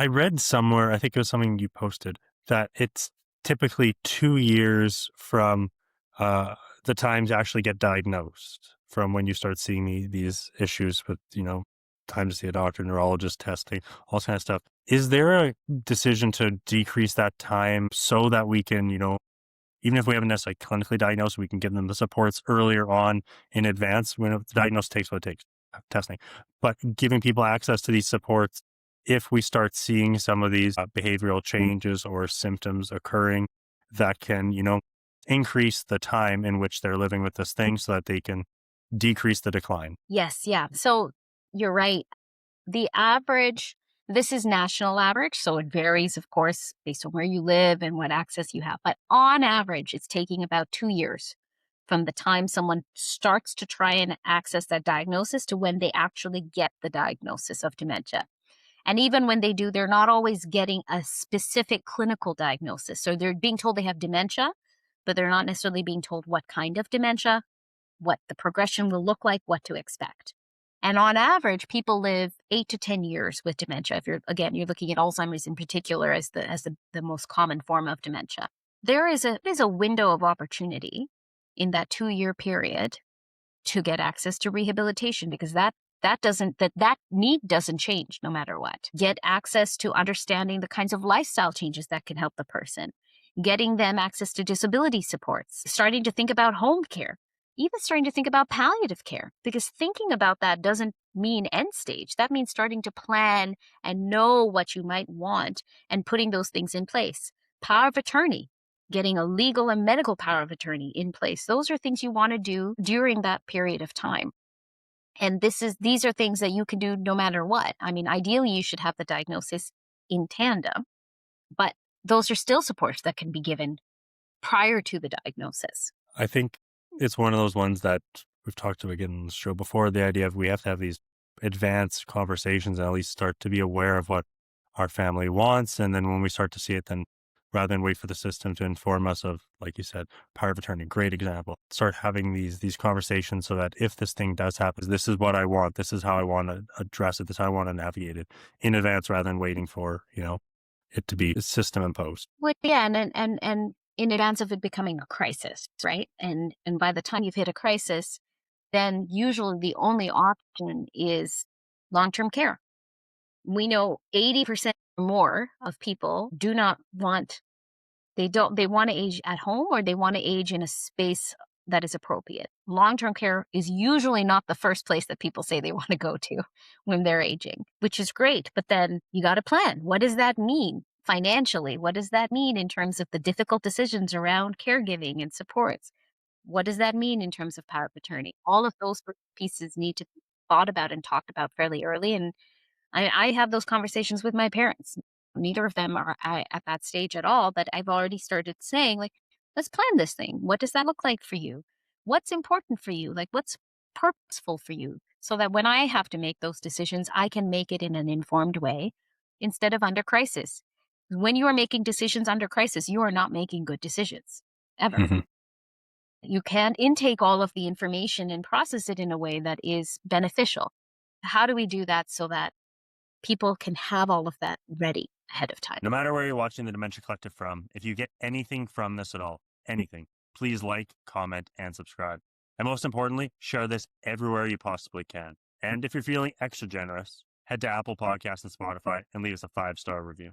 I read somewhere, I think it was something you posted, that it's typically 2 years from the time to actually get diagnosed, from when you start seeing these issues with, time to see a doctor, neurologist, testing, all this kind of stuff. Is there a decision to decrease that time so that we can, even if we haven't necessarily clinically diagnosed, we can give them the supports earlier on in advance when the diagnosis takes what it takes, testing. But giving people access to these supports, if we start seeing some of these behavioral changes or symptoms occurring that can, increase the time in which they're living with this thing so that they can decrease the decline. Yes, yeah. So you're right. The average, this is national average, so it varies, of course, based on where you live and what access you have. But on average, it's taking about 2 years from the time someone starts to try and access that diagnosis to when they actually get the diagnosis of dementia. And even when they do, they're not always getting a specific clinical diagnosis. So they're being told they have dementia, but they're not necessarily being told what kind of dementia, what the progression will look like, what to expect. And on average, people live 8 to 10 years with dementia. If you're looking at Alzheimer's in particular as the most common form of dementia. There is a window of opportunity in that 2-year period to get access to rehabilitation, because that need doesn't change no matter what. Get access to understanding the kinds of lifestyle changes that can help the person, getting them access to disability supports, starting to think about home care, even starting to think about palliative care, because thinking about that doesn't mean end stage. That means starting to plan and know what you might want and putting those things in place. Power of attorney, getting a legal and medical power of attorney in place. Those are things you want to do during that period of time. And these are things that you can do no matter what. I mean, ideally, you should have the diagnosis in tandem, but those are still supports that can be given prior to the diagnosis. I think it's one of those ones that we've talked to again on the show before, the idea of we have to have these advanced conversations and at least start to be aware of what our family wants. And then when we start to see it, then rather than wait for the system to inform us of, like you said, power of attorney, great example, start having these conversations so that if this thing does happen, this is what I want, this is how I want to address it, this is how I want to navigate it in advance rather than waiting for, it to be system imposed. Well, yeah, and in advance of it becoming a crisis, right? And by the time you've hit a crisis, then usually the only option is long-term care. We know 80% or more of people do not want, they want to age at home or they want to age in a space that is appropriate. Long-term care is usually not the first place that people say they want to go to when they're aging, which is great. But then you got to plan. What does that mean financially? What does that mean in terms of the difficult decisions around caregiving and supports? What does that mean in terms of power of attorney? All of those pieces need to be thought about and talked about fairly early. And I have those conversations with my parents. Neither of them are at that stage at all, but I've already started saying, like, let's plan this thing. What does that look like for you? What's important for you? Like, what's purposeful for you? So that when I have to make those decisions, I can make it in an informed way instead of under crisis. When you are making decisions under crisis, you are not making good decisions ever. Mhm. You can't intake all of the information and process it in a way that is beneficial. How do we do that so that people can have all of that ready ahead of time? No matter where you're watching the Dementia Collective from, if you get anything from this at all, anything, please like, comment, and subscribe. And most importantly, share this everywhere you possibly can. And if you're feeling extra generous, head to Apple Podcasts and Spotify and leave us a 5-star review.